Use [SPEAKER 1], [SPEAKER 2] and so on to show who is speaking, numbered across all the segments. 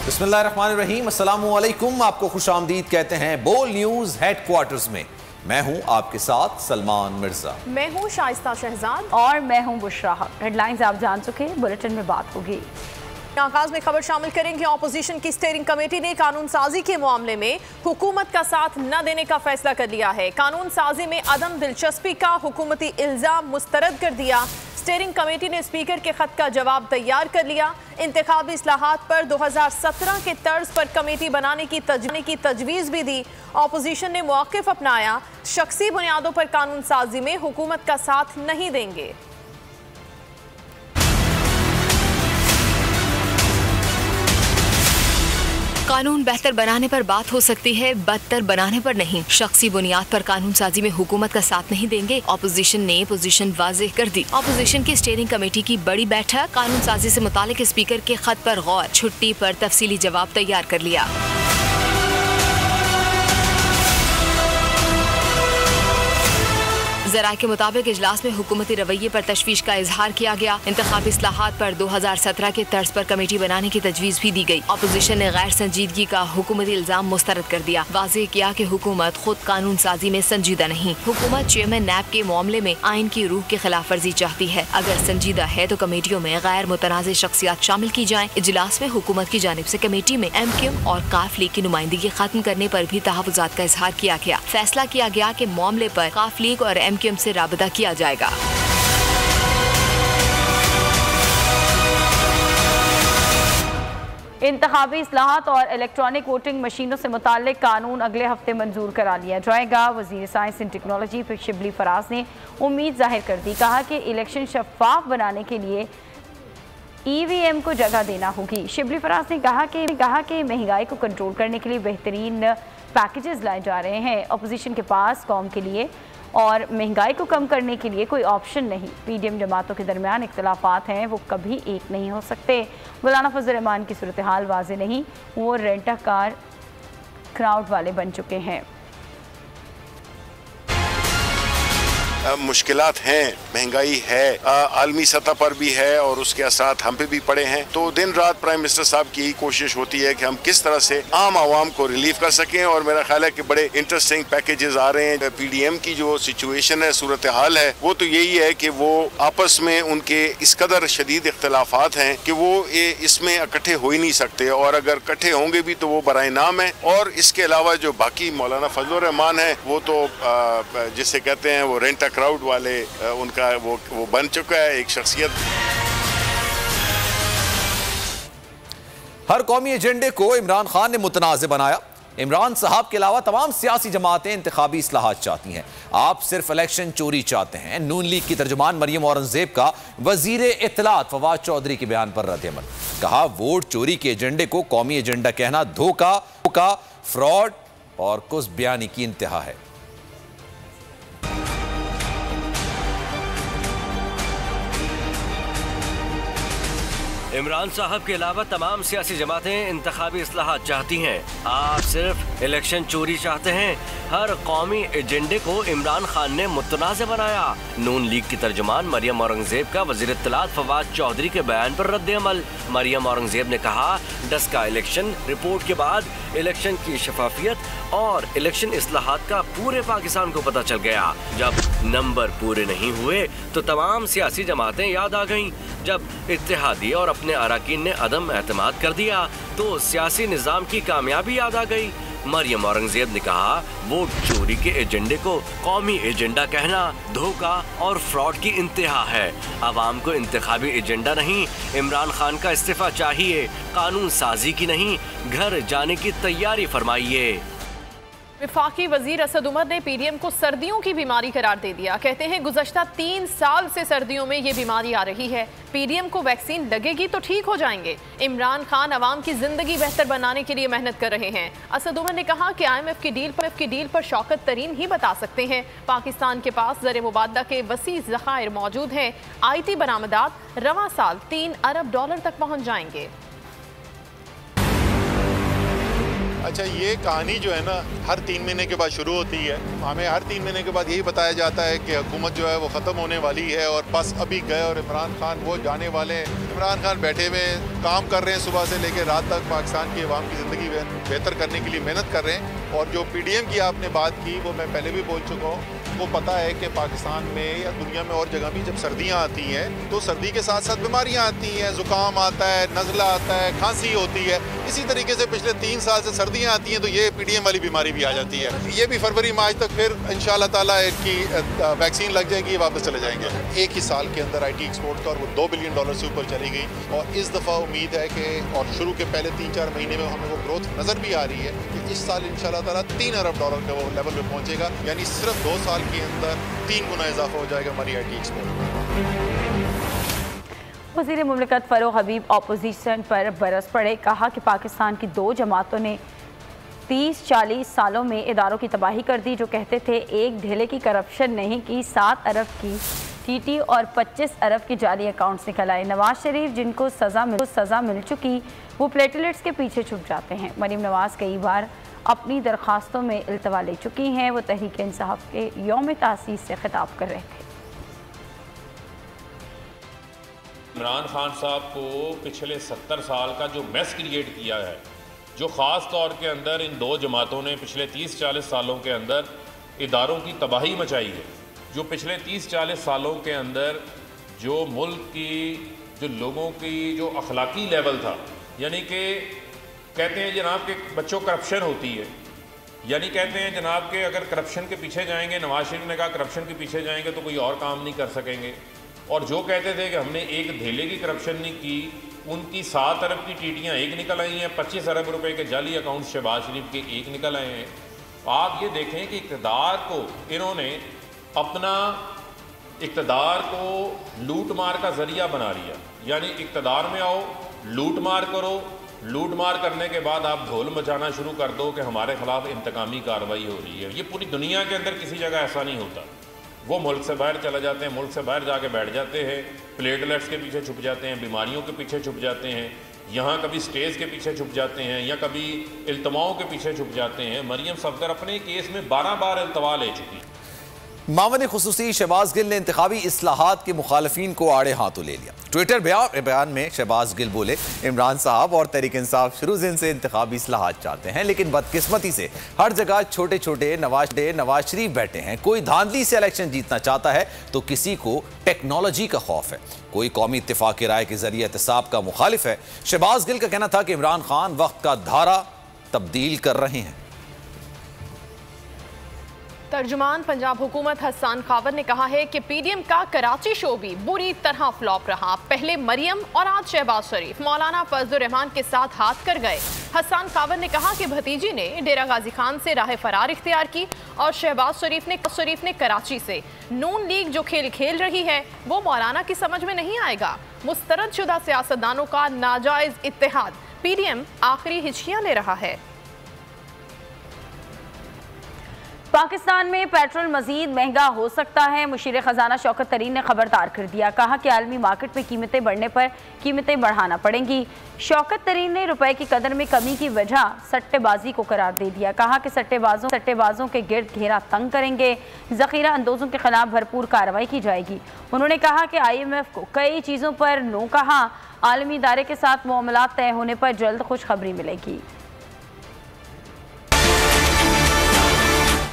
[SPEAKER 1] बिस्मिल्लाहिर्रहमानिर्रहीम, अस्सलामुअलैकुम। आपको खुशामदीद कहते हैं बोल न्यूज हेडक्वार्टर्स में। मैं हूं आपके साथ सलमान मिर्जा।
[SPEAKER 2] मैं हूं शाइस्ता शहजाद
[SPEAKER 3] और मैं हूं बुशरा। हेडलाइंस आप जान चुके, बुलेटिन में बात होगी।
[SPEAKER 2] आगाज में खबर शामिल करेंगे। ऑपोजिशन की स्टीयरिंग कमेटी ने कानून साजी के मामले में हुकूमत का साथ न देने का फैसला कर लिया है। कानून साजी में अदम दिलचस्पी का हुकूमती इल्जाम मुस्तरद कर दिया। स्टीयरिंग कमेटी ने स्पीकर के खत का जवाब तैयार कर लिया। इंतखाबी इस्लाहात पर 2017 के तर्ज पर कमेटी बनाने की तजवीज़ भी दी। ऑपोजिशन ने मौक़िफ़ अपनाया, शख्सी बुनियादों पर कानून साजी में हुकूमत का साथ नहीं देंगे।
[SPEAKER 4] कानून बेहतर बनाने पर बात हो सकती है, बदतर बनाने पर नहीं। शख्सी बुनियाद पर कानून साजी में हुकूमत का साथ नहीं देंगे। ऑपोजिशन ने पोजीशन वाज़ेह कर दी। ऑपोजिशन की स्टीयरिंग कमेटी की बड़ी बैठक, कानून साजी से मुतालिक स्पीकर के खत पर गौर, छुट्टी पर तफसीली जवाब तैयार कर लिया। ज़राए के मुताबिक इजलास में हुकूमती रवैये पर तशवीश का इजहार किया गया। इंतखाबी इस्लाहात पर 2017 के तर्ज पर कमेटी बनाने की तजवीज़ भी दी गई। ऑपोजिशन ने गैर संजीदगी का हुकूमती इल्जाम मुस्तरद कर दिया। वाज़ेह किया कि हुकूमत खुद कानून साजी में संजीदा नहीं। हुकूमत चेयरमैन नैब के मामले में आइन की रूह की खिलाफ वर्जी चाहती है। अगर संजीदा है तो कमेटियों में गैर मुतनाज़ शख्सियात शामिल की जाएं। इजलास में हुकूमत की जानिब से कमेटी में MQ और काफ लीग की नुमाइंदगी खत्म करने पर भी तहफ़्फ़ुज़ात का इजहार किया गया। फैसला किया गया कि मामले पर काफ लीग और MQ से राबता किया जाएगा।
[SPEAKER 3] इंतखाबी इस्लाहात और इलेक्ट्रॉनिक वोटिंग मशीनों से मुताल्लिक कानून अगले हफ्ते मंजूर करा लिया जाएगा। वज़ीर science and technology Shibli Faraz ने उम्मीद जाहिर कर दी। कहा कि इलेक्शन शफाफ बनाने के लिए EVM को जगह देना होगी। शिबली फराज ने कहा कि महंगाई को कंट्रोल करने के लिए बेहतरीन पैकेजेस लाए जा रहे हैं। अपोजिशन के पास कौम के लिए और महंगाई को कम करने के लिए कोई ऑप्शन नहीं। PDM जमातों के दरमियान इख्तलाफात हैं, वो कभी एक नहीं हो सकते। मौलाना फजल रहमान की सूरत हाल वाज़ेह नहीं, वो रेंटा कार क्राउड वाले बन चुके हैं।
[SPEAKER 5] मुश्किलात हैं, महंगाई है, आलमी सतह पर भी है और उसके असरात हम पे भी पड़े हैं। तो दिन रात प्राइम मिनिस्टर साहब की यही कोशिश होती है कि हम किस तरह से आम आवाम को रिलीफ कर सकें। और मेरा ख्याल है कि बड़े इंटरेस्टिंग पैकेजेस आ रहे हैं। PDM की जो सिचुएशन है, सूरत हाल है, वो तो यही है कि वो आपस में उनके इस कदर शदीद इख्तलाफात हैं कि वो इसमें इकट्ठे हो ही नहीं सकते, और अगर इकट्ठे होंगे भी तो वो बराए नाम है। और इसके अलावा जो बाकी मौलाना फजल रहमान है, वो तो जिसे कहते हैं वो रेंट क्राउड वाले, उनका वो बन चुका है एक शख्सियत।
[SPEAKER 1] हर कौमी एजेंडे को इमरान खान ने मुतनाज़ बनाया। इमरान साहब के अलावा तमाम सियासी जमातें इंतखाबी इस्लाहात चाहती हैं। आप सिर्फ इलेक्शन चोरी चाहते हैं। नून लीग की तर्जुमान मरियम औरंगजेब का वजीर इत्तलात फवाद चौधरी के बयान पर रद्द-ए-अमल। कहा, वोट चोरी के एजेंडे को कौमी एजेंडा कहना धोखा, फ्रॉड और कुछ बयानी की इंतहा है।
[SPEAKER 6] इमरान साहब के अलावा तमाम सियासी जमातें इंतखाबी इस्लाहात चाहती हैं। आप सिर्फ इलेक्शन चोरी चाहते हैं। हर कौमी एजेंडे को इमरान खान ने मुतनाज़ बनाया। नून लीग की तर्जुमान मरियम औरंगजेब का वज़ीर इत्तलात फवाद चौधरी के बयान पर रद्द-ए-अमल। मरियम औरंगजेब ने कहा, डस्का इलेक्शन रिपोर्ट के बाद इलेक्शन की शफाफियत और इलेक्शन इस्लाहात का पूरे पाकिस्तान को पता चल गया। जब नंबर पूरे नहीं हुए तो तमाम सियासी जमातें याद आ गईं। जब इत्तेहादी और अपने अराकीन ने अदम एतमाद कर दिया तो सियासी निज़ाम की कामयाबी याद आ गई। मरियम औरंगजेब ने कहा, वोट चोरी के एजेंडे को कौमी एजेंडा कहना धोखा और फ्रॉड की इंतहा है। आवाम को इंतखाबी एजेंडा नहीं, इमरान खान का इस्तीफा चाहिए। कानून साजी की नहीं, घर जाने की तैयारी फरमाइए।
[SPEAKER 2] वफाकी वजीर असद उमर ने PDM को सर्दियों की बीमारी करार दे दिया। कहते हैं, गुज़श्ता 3 साल से सर्दियों में ये बीमारी आ रही है। PDM को वैक्सीन लगेगी तो ठीक हो जाएंगे। इमरान खान अवाम की जिंदगी बेहतर बनाने के लिए मेहनत कर रहे हैं। असद उमर ने कहा कि IMF की डील पर शौकत तरीन ही बता सकते हैं। पाकिस्तान के पास ज़र मुबादला के वसी ज़खायर मौजूद हैं। IT बरामदात रवां साल $3 अरब तक पहुँच जाएंगे।
[SPEAKER 7] अच्छा, ये कहानी जो है ना हर 3 महीने के बाद शुरू होती है। हमें हर 3 महीने के बाद यही बताया जाता है कि हुकूमत जो है वो ख़त्म होने वाली है और बस अभी गए और इमरान खान वो जाने वाले हैं। इमरान खान बैठे हुए काम कर रहे हैं सुबह से लेकर रात तक, पाकिस्तान की अवाम की ज़िंदगी बेहतर करने के लिए मेहनत कर रहे हैं। और जो PDM की आपने बात की वो मैं पहले भी बोल चुका हूँ। वो पता है कि पाकिस्तान में या दुनिया में और जगह भी जब सर्दियाँ आती हैं तो सर्दी के साथ साथ बीमारियाँ आती हैं, ज़ुकाम आता है, नज़ला आता है, खांसी होती है। इसी तरीके से पिछले 3 साल से सर्दियाँ आती हैं तो ये PDM वाली बीमारी भी आ जाती है। ये भी फरवरी मार्च तक फिर इंशाल्लाह ताला इनकी वैक्सीन लग जाएगी, वापस चले जाएंगे। एक ही साल के अंदर IT एक्सपोर्ट का और वो $2 बिलियन से ऊपर चली गई। और इस दफ़ा उम्मीद है कि और शुरू के पहले 3-4 महीने में हमें वो ग्रोथ नज़र भी आ रही है कि इस साल इंशाल्लाह ताला $3 अरब का वो लेवल पे पहुँचेगा। यानी सिर्फ 2 साल के अंदर 3 गुना इजाफा हो जाएगा हमारी IT एक्सपोर्ट।
[SPEAKER 3] वज़ीर मुमलिकत फ़रूख हबीब अपोजिशन पर बरस पड़े, कहा कि पाकिस्तान की 2 जमातों ने 30-40 सालों में इदारों की तबाही कर दी। जो कहते थे एक ढेले की करप्शन नहीं की, 7 अरब की TT और 25 अरब की जाली अकाउंट्स निकल आए। नवाज शरीफ जिनको सज़ा मिल चुकी वो प्लेटलेट्स के पीछे छुप जाते हैं। मरीम नवाज कई बार अपनी दरख्वास्तों में इल्तवा ले चुकी हैं। वो तहरीक इंसाफ के यौम तासीस से खिताब कर रहे थे।
[SPEAKER 8] इमरान खान साहब को पिछले 70 साल का जो मैस क्रिएट किया है, जो ख़ास तौर के अंदर इन 2 जमातों ने पिछले 30-40 सालों के अंदर इदारों की तबाही मचाई है, जो पिछले 30-40 सालों के अंदर जो मुल्क की जो लोगों की जो अखलाकी लेवल था, यानी कि कहते हैं जनाब के बच्चों करप्शन होती है, यानी कहते हैं जनाब के अगर करप्शन के पीछे जाएंगे, नवाज शरीफ ने कहा करप्शन के पीछे जाएंगे तो कोई और काम नहीं कर सकेंगे। और जो कहते थे कि हमने एक धेले की करप्शन नहीं की, उनकी 7 अरब की टीटियाँ एक निकल आई हैं, 25 अरब रुपए के जाली अकाउंट शहबाज शरीफ के एक निकल आए हैं। आप ये देखें कि इक़्तिदार को इन्होंने अपना इक़्तिदार को लूट मार का ज़रिया बना लिया। यानी इक़्तिदार में आओ, लूट मार करो, लूट मार करने के बाद आप ढोल मचाना शुरू कर दो कि हमारे ख़िलाफ़ इंतकामी कार्रवाई हो रही है। ये पूरी दुनिया के अंदर किसी जगह ऐसा नहीं होता। वो मुल्क से बाहर चले जाते हैं, मुल्क से बाहर जाके बैठ जाते हैं, प्लेटलेट्स के पीछे छुप जाते हैं, बीमारियों के पीछे छुप जाते हैं, यहाँ कभी स्टेज के पीछे छुप जाते हैं या कभी इल्तमाओं के पीछे छुप जाते हैं। मरियम सफदर अपने केस में 12 बार इल्तवा ले चुकी।
[SPEAKER 1] मावन खुसूसी शहबाज गिल ने इंतखाबी इस्लाहात के मुखालिफिन को आड़े हाथों ले लिया। ट्विटर बयान में शहबाज गिल बोले, इमरान साहब और तहरीक इंसाफ शुरू से इंतखाबी इस्लाहात चाहते हैं, लेकिन बदकिस्मती से हर जगह छोटे छोटे नवाज शरीफ बैठे हैं। कोई धांधली से इलेक्शन जीतना चाहता है तो किसी को टेक्नोलॉजी का खौफ है, कोई कौमी इत्तेफाक की राय के जरिए एहतसाब का मुखालिफ है। शहबाज गिल का कहना था कि इमरान खान वक्त का धारा तब्दील कर रहे हैं।
[SPEAKER 2] तर्जुमान पंजाब हुकूमत हसन खावर ने कहा है कि PDM का कराची शो भी बुरी तरह फ्लॉप रहा। पहले मरियम और आज शहबाज शरीफ मौलाना फजलुर रहमान के साथ हाथ कर गए। हसन खावर ने कहा कि भतीजी ने डेरा गाजी खान से राह फरार इख्तियार की और शहबाज शरीफ ने कराची से। नून लीग जो खेल खेल रही है वो मौलाना की समझ में नहीं आएगा। मुस्तरदशुदा सियासतदानों का नाजायज इत्तेहाद PDM आखिरी हिचकियां ले रहा है।
[SPEAKER 3] पाकिस्तान में पेट्रोल मजीद महंगा हो सकता है। मुशीर खजाना शौकत तरीन ने खबरदार कर दिया, कहा कि आलमी मार्केट में कीमतें बढ़ने पर कीमतें बढ़ाना पड़ेंगी। शौकत तरीन ने रुपए की कदर में कमी की वजह सट्टेबाजी को करार दे दिया, कहा कि सट्टेबाजों के गिर्द घेरा तंग करेंगे, जखीरा अंदोजों के खिलाफ भरपूर कार्रवाई की जाएगी। उन्होंने कहा कि IMF को कई चीज़ों पर नो कहा, आलमी इदारे के साथ मामलात तय होने पर जल्द खुशखबरी मिलेगी।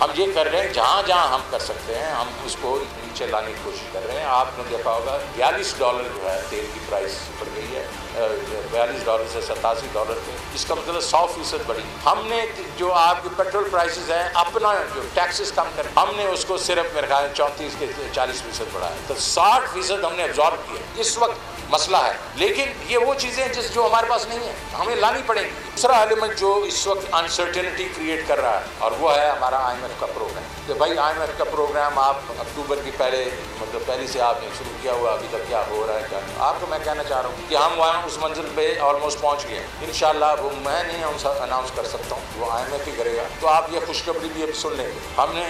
[SPEAKER 9] हम ये कर रहे हैं, जहाँ जहाँ हम कर सकते हैं हम उसको नीचे लाने की कोशिश कर रहे हैं। आपने देखा होगा $42 जो है तेल की प्राइस बढ़ गई है, $42 से $87 पे, इसका मतलब 100% बढ़ी। हमने जो आपके पेट्रोल प्राइसेस हैं अपना जो टैक्सेस कम कर, हमने उसको सिर्फ मेरे ख्याल 34 के 40% बढ़ाया, तो 60% हमने एब्जॉर्ब किया। इस वक्त मसला है, लेकिन ये वो चीज़ें जो हमारे पास नहीं है हमें लानी पड़ेंगी। दूसरा एलिमेंट जो इस वक्त अनसर्टेनिटी क्रिएट कर रहा है और वो है हमारा IMF का प्रोग्राम। तो भाई IMF का प्रोग्राम आप अक्टूबर की पहले से आपने शुरू किया हुआ, अभी तक क्या हो रहा है क्या नहीं। आपको मैं कहना चाह रहा हूँ कि हम वहाँ उस मंजिल पे ऑलमोस्ट पहुँच गए। इंशाल्लाह वो मैं नहीं अनाउंस कर सकता हूँ, वो IMF ही करेगा। तो आप ये खुशखबरी भी अब सुन लेंगे। हमने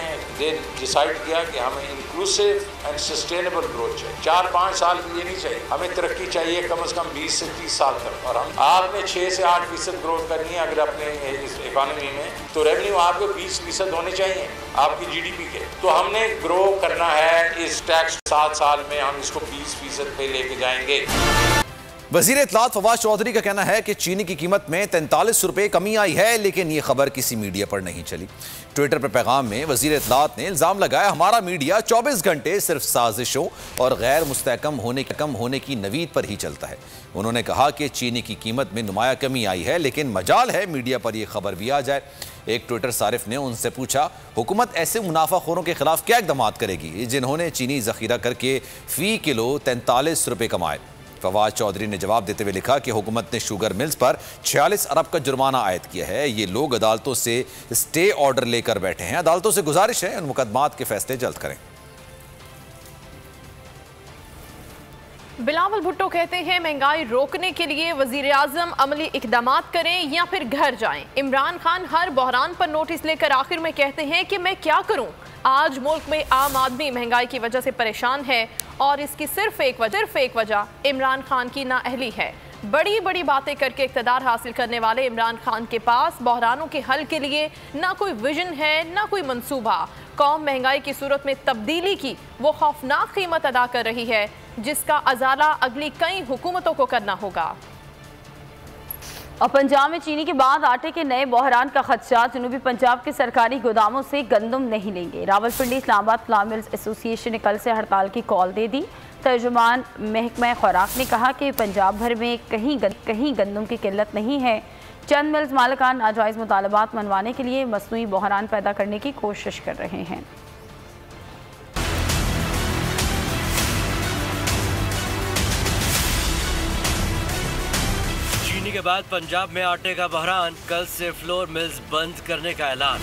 [SPEAKER 9] डिसाइड किया कि हमें इंक्लूसिव एंड सस्टेनेबल ग्रोथ चाहिए। 4-5 साल की ये नहीं चाहिए, हमें तरक्की चाहिए कम से कम 20 से 30 साल तक। और हम आपने 6 से 8% ग्रोथ ग्रोथ करनी है अगर अपने इस इकोनॉमी में, तो रेवेन्यू आपको 20% होने चाहिए आपकी जीडीपी के। तो हमने ग्रो करना है, इस टैक्स 7 साल में हम इसको 20% पे लेके जाएंगे।
[SPEAKER 1] वजीर इत्तलात फवाद चौधरी का कहना है कि चीनी की कीमत में 43 रुपए कमी आई है, लेकिन यह खबर किसी मीडिया पर नहीं चली। ट्विटर पर पैगाम में वजीर इत्तलात ने इल्जाम लगाया, हमारा मीडिया 24 घंटे सिर्फ साजिशों और गैर मुस्तहकम होने की नवीद पर ही चलता है। उन्होंने कहा कि चीनी की कीमत में नुमाया कमी आई है, लेकिन मजाल है मीडिया पर यह खबर भी आ जाए। एक ट्विटर सारिफ ने उनसे पूछा, हुकूमत ऐसे मुनाफाखोरों के खिलाफ क्या इक़दाम करेगी जिन्होंने चीनी जखीरा करके फी किलो 43 रुपए कमाए। फवाद चौधरी ने जवाब देते हुए लिखा कि हुकूमत ने शुगर मिल्स पर 46 अरब का जुर्माना आयद किया है। ये लोग अदालतों से स्टे ऑर्डर लेकर बैठे हैं। अदालतों से गुजारिश है उन मुकदमात के फैसले जल्द करें।
[SPEAKER 2] बिलावल भुट्टो कहते हैं, महंगाई रोकने के लिए वजीर आजम अमली इकदाम करें या फिर घर जाएं। इमरान खान हर बहरान पर नोटिस लेकर आखिर में कहते हैं कि मैं क्या करूं। आज मुल्क में आम आदमी महंगाई की वजह से परेशान है और इसकी सिर्फ एक वजह इमरान खान की नाअहली है। बड़ी बड़ी बातें करके इक़्तिदार हासिल करने वाले इमरान खान के पास बहरानों के हल के लिए ना कोई विजन है, ना कोई मंसूबा। कौम महंगाई की सूरत में तब्दीली की वो खौफनाक कीमत अदा कर रही है, जिसका अजाला अगली कई हुकूमतों को करना होगा।
[SPEAKER 3] और पंजाब में चीनी के बाद आटे के नए बहरान का खदशा, जनूबी पंजाब के सरकारी गोदामों से गंदम नहीं लेंगे। Rawalpindi Islamabad flower mills association ने कल से हड़ताल की कॉल दे दी। तर्जुमान महकमा खुराक ने कहा कि पंजाब भर में कहीं गंदम की किल्लत नहीं है। चंद मिल्स मालिकान नाजायज़ मुतालबात मनवाने के लिए मसनूई बहरान पैदा करने की कोशिश कर रहे हैं।
[SPEAKER 6] चीनी के बाद पंजाब में आटे का बहरान, कल से फ्लोर मिल्स बंद करने का ऐलान।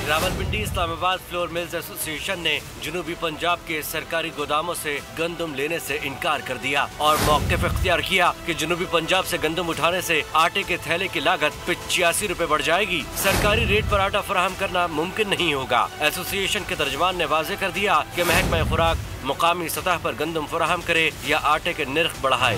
[SPEAKER 6] Rawalpindi Islamabad flour mills association ने जनूबी पंजाब के सरकारी गोदामों से गंदम लेने से इनकार कर दिया और मौक़िफ़ इख्तियार किया कि जनूबी पंजाब से गंदम उठाने से आटे के थैले की लागत 85 रुपए बढ़ जाएगी। सरकारी रेट पर आटा फराहम करना मुमकिन नहीं होगा। एसोसिएशन के तर्जुमान ने वाज़ेह कर दिया कि महकमा खुराक मुकामी सतह पर गंदम फराहम करे या आटे के निर्ख बढ़ाए।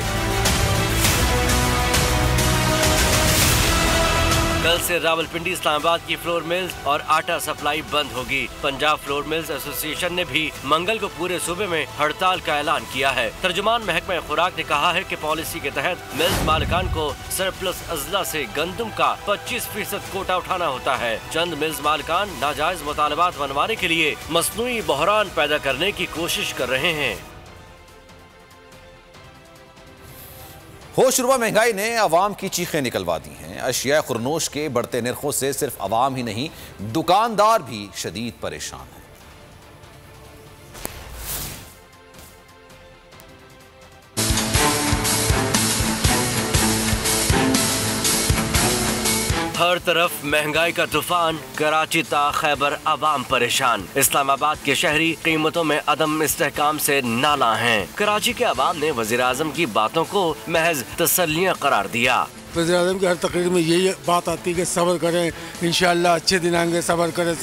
[SPEAKER 6] कल से रावलपिंडी इस्लामाबाद की फ्लोर मिल्स और आटा सप्लाई बंद होगी। पंजाब फ्लोर मिल्स एसोसिएशन ने भी मंगल को पूरे सूबे में हड़ताल का ऐलान किया है। तर्जुमान महकमा खुराक ने कहा है कि पॉलिसी के तहत मिल्स मालिकान को सरप्लस अजला से गंदम का 25% कोटा उठाना होता है। चंद मिल्स मालिकान नाजायज मुतालबात मनवाने के लिए मसनूई बहरान पैदा करने की कोशिश कर रहे हैं।
[SPEAKER 1] होशरुबा महंगाई ने अवाम की चीखें निकलवा दी हैं। अशिया खुरनोश के बढ़ते निर्खों से सिर्फ अवाम ही नहीं, दुकानदार भी शदीद परेशान हैं।
[SPEAKER 6] हर तरफ महंगाई का तूफान, कराची ता खैबर अवाम परेशान। इस्लामाबाद के शहरी कीमतों में अदम इस्तेहकाम से नाला हैं। कराची के अवाम ने वज़ीर आज़म की बातों को महज तसल्लियां करार दिया।
[SPEAKER 10] वज़ीर आज़म की हर तकरीर में यही बात आती है कि सब्र करें, इंशाअल्लाह अच्छे दिन आएंगे, सब्र करें।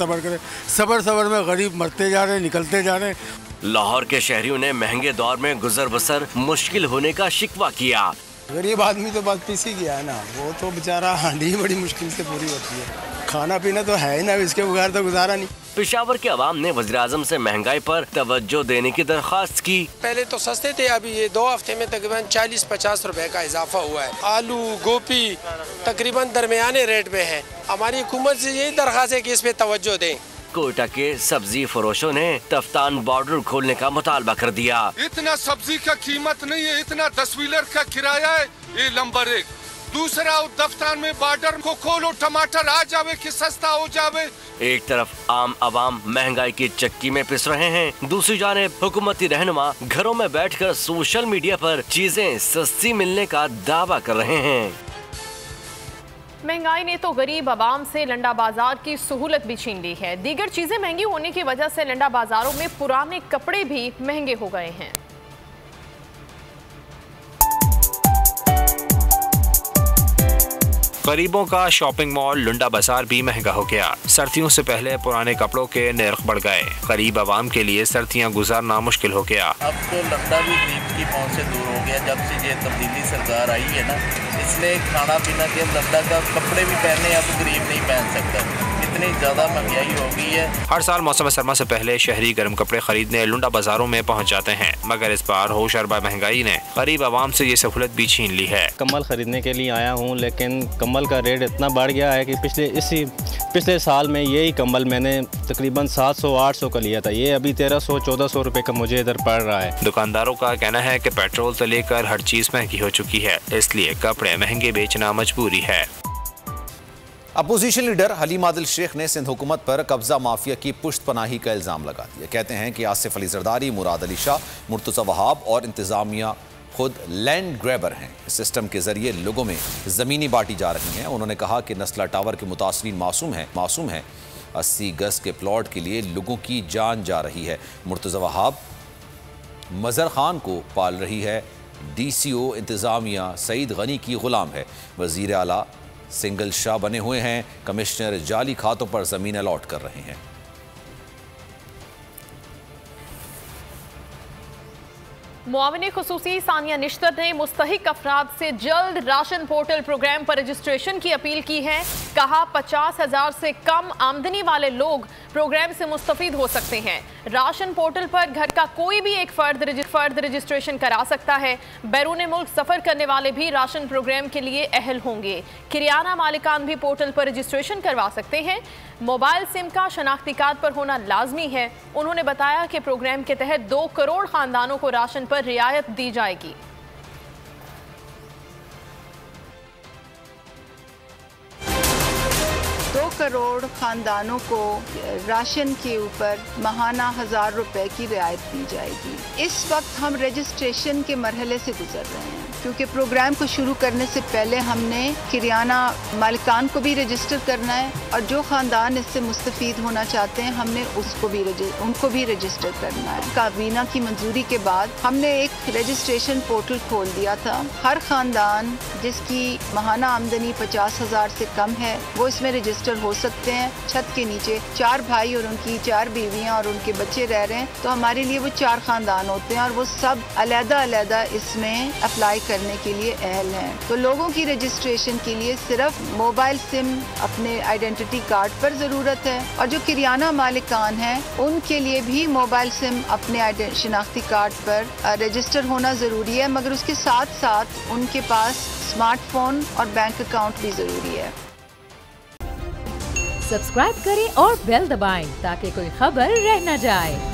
[SPEAKER 10] सब्र में गरीब मरते जा रहे हैं, निकलते जा रहे हैं।
[SPEAKER 6] लाहौर के शहरियों ने महंगे दौर में गुजर बसर मुश्किल होने का शिकवा किया।
[SPEAKER 10] गरीब आदमी तो बस पिस ही गया है ना, वो तो बेचारा हांडी बड़ी मुश्किल से पूरी होती है। खाना पीना तो है ही ना, इसके बगैर तो गुजारा नहीं।
[SPEAKER 6] पेशावर के अवाम ने वज़ीर आज़म से महंगाई पर तवज्जो देने की दरख्वास्त की।
[SPEAKER 11] पहले तो सस्ते थे, अभी ये 2 हफ्ते में तकरीबन 40-50 रुपए का इजाफा हुआ है। आलू गोभी तकरीबन दरमियाने रेट में है। हमारी हुकूमत से यही दरख्वास्त है कि इस पे तवज्जो दें।
[SPEAKER 6] कोयटा के सब्जी फरोशों ने तफ्तान बॉर्डर खोलने का मुतालबा कर दिया।
[SPEAKER 12] इतना सब्जी का कीमत नहीं है, इतना 10 व्हीलर का किराया है, ये नंबर 1। दूसरा, दफ्तान में बॉर्डर को खोलो, टमाटर आ जावे कि सस्ता हो जावे।
[SPEAKER 6] एक तरफ आम आवाम महंगाई की चक्की में पिस रहे हैं, दूसरी जानिब हुकूमती रहनुमा घरों में बैठकर सोशल मीडिया पर चीजें सस्ती मिलने का दावा कर रहे हैं।
[SPEAKER 2] महंगाई ने तो गरीब आवाम से लंडा बाजार की सहूलत भी छीन ली है। दीगर चीजें महंगी होने की वजह से लंडा बाजारों में पुराने कपड़े भी महंगे हो गए हैं।
[SPEAKER 13] गरीबों का शॉपिंग मॉल लुंडा बाजार भी महंगा हो गया। सर्दियों से पहले पुराने कपड़ों के नर्ख बढ़ गए। गरीब आवाम के लिए सर्दियाँ गुजारना मुश्किल हो गया।
[SPEAKER 14] अब तो लंडा भी गरीब की पहुँच से दूर हो गया जब से ये तब्दीली सरकार आई है ना, इसलिए खाना पीना के लंडा का कपड़े भी पहने अब गरीब नहीं पहन सकता, इतनी ज़्यादा महंगाई हो गई है।
[SPEAKER 13] हर साल मौसम सरमा से पहले शहरी गर्म कपड़े खरीदने लुंडा बाजारों में पहुंच जाते हैं, मगर इस बार होश अरबा महंगाई ने गरीब आवाम से ये सहूलत भी छीन ली है।
[SPEAKER 15] कम्बल खरीदने के लिए आया हूं, लेकिन कम्बल का रेट इतना बढ़ गया है कि पिछले साल में यही कम्बल मैंने तकरीबन 700-800 का लिया था, ये अभी 1300-1400 रुपए का मुझे इधर पड़ रहा है।
[SPEAKER 13] दुकानदारों का कहना है कि पेट्रोल से लेकर हर चीज महंगी हो चुकी है, इसलिए कपड़े महंगे बेचना मजबूरी है।
[SPEAKER 1] अपोजिशन लीडर हलीम आदिल शेख ने सिंध हुकूमत पर कब्जा माफिया की पुश्त पनाही का इल्ज़ाम लगा दिया। कहते हैं कि आसिफ अली जरदारी, मुराद अली शाह, मुर्तज़ा वहाब और इंतज़ामिया खुद लैंड ग्रैबर हैं। इस सिस्टम के जरिए लोगों में ज़मीनी बांटी जा रही हैं। उन्होंने कहा कि नस्ला टावर के मुतासरीन मासूम हैं। 80 गज के प्लॉट के लिए लोगों की जान जा रही है। मुर्तज़ा वहाब मज़हर खान को पाल रही है। DCO इंतज़ामिया सईद गनी की गुलाम है। वज़ीर आला सिंगल शाह बने हुए हैं। कमिश्नर जाली खातों पर ज़मीन अलॉट कर रहे हैं।
[SPEAKER 2] मुआविन खुसूसी सानिया निश्तर ने मुस्तहिक अफराद से जल्द राशन पोर्टल प्रोग्राम पर रजिस्ट्रेशन की अपील की है। कहा 50,000 से कम आमदनी वाले लोग प्रोग्राम से मुस्तफीद हो सकते हैं। राशन पोर्टल पर घर का कोई भी एक फर्द रजिस्ट्रेशन करा सकता है। बैरून मुल्क सफ़र करने वाले भी राशन प्रोग्राम के लिए अहल होंगे। किराना मालिकान भी पोर्टल पर रजिस्ट्रेशन करवा सकते हैं। मोबाइल सिम का शनाख्ती कार्ड पर होना लाजमी है। उन्होंने बताया कि प्रोग्राम के तहत 2 करोड़ खानदानों को राशन पर रियायत दी जाएगी।
[SPEAKER 16] 2 करोड़ खानदानों को राशन के ऊपर माहाना 1000 रुपए की रियायत दी जाएगी। इस वक्त हम रजिस्ट्रेशन के मरहले से गुजर रहे हैं, क्योंकि प्रोग्राम को शुरू करने से पहले हमने किराना मालिकान को भी रजिस्टर करना है और जो ख़ानदान इससे मुस्तफ़ीद होना चाहते हैं हमने उनको भी रजिस्टर करना है। काबीना की मंजूरी के बाद हमने एक रजिस्ट्रेशन पोर्टल खोल दिया था। हर ख़ानदान जिसकी माहाना आमदनी 50,000 से कम है वो इसमें रजिस्टर हो सकते हैं। छत के नीचे 4 भाई और उनकी 4 बीवियाँ और उनके बच्चे रह रहे हैं, तो हमारे लिए वो 4 ख़ानदान होते हैं और वो सब अलग-अलग इसमें अप्लाई करने के लिए अहल हैं। तो लोगों की रजिस्ट्रेशन के लिए सिर्फ मोबाइल सिम अपने आइडेंटिटी कार्ड पर ज़रूरत है और जो किराना मालिकान हैं उनके लिए भी मोबाइल सिम अपने शनाख्ती कार्ड पर रजिस्टर होना ज़रूरी है, मगर उसके साथ साथ उनके पास स्मार्टफोन और बैंक अकाउंट भी ज़रूरी है।
[SPEAKER 17] सब्सक्राइब करें और बेल दबाएं ताकि कोई खबर रह न जाए।